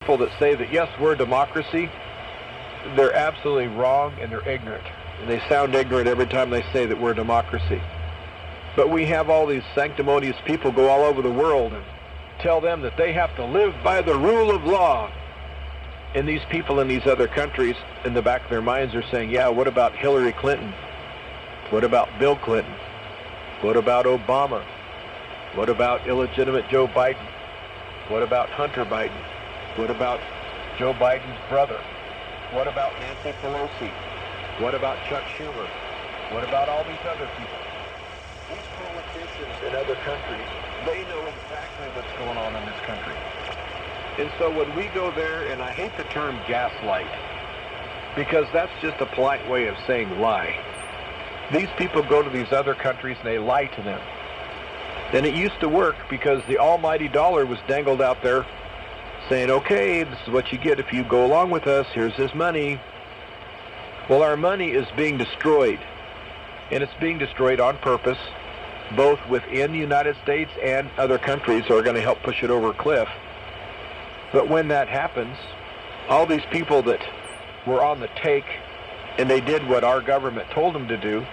people that say that, yes, we're a democracy, they're absolutely wrong and they're ignorant. And they sound ignorant every time they say that we're a democracy. But we have all these sanctimonious people go all over the world and tell them that they have to live by the rule of law. And these people in these other countries, in the back of their minds, are saying, yeah, what about Hillary Clinton? What about Bill Clinton? What about Obama? What about illegitimate Joe Biden? What about Hunter Biden? What about Joe Biden's brother? What about Nancy Pelosi? What about Chuck Schumer? What about all these other people? These politicians in other countries, they know exactly what's going on in this country. And so when we go there, and I hate the term gaslight, because that's just a polite way of saying lie. These people go to these other countries and they lie to them. And it used to work because the almighty dollar was dangled out there saying, okay, this is what you get if you go along with us, here's this money. Well, our money is being destroyed, and it's being destroyed on purpose, both within the United States and other countries who are going to help push it over a cliff. But when that happens, all these people that were on the take and they did what our government told them to do,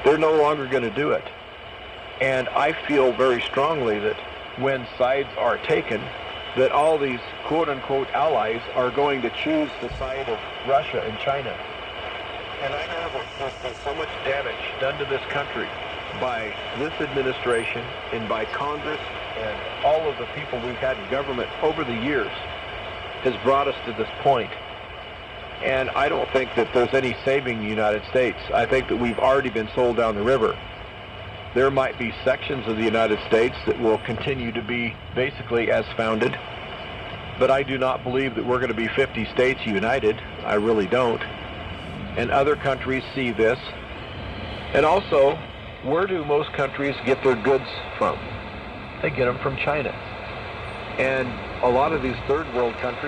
they're no longer going to do it. And I feel very strongly that when sides are taken, that all these quote-unquote allies are going to choose the side of Russia and China. And I know that there's been so much damage done to this country by this administration and by Congress and all of the people we've had in government over the years has brought us to this point. And I don't think that there's any saving the United States. I think that we've already been sold down the river. There might be sections of the United States that will continue to be basically as founded, but I do not believe that we're going to be 50 states united. I really don't. And other countries see this. And also, where do most countries get their goods from? They get them from China. And a lot of these third world countries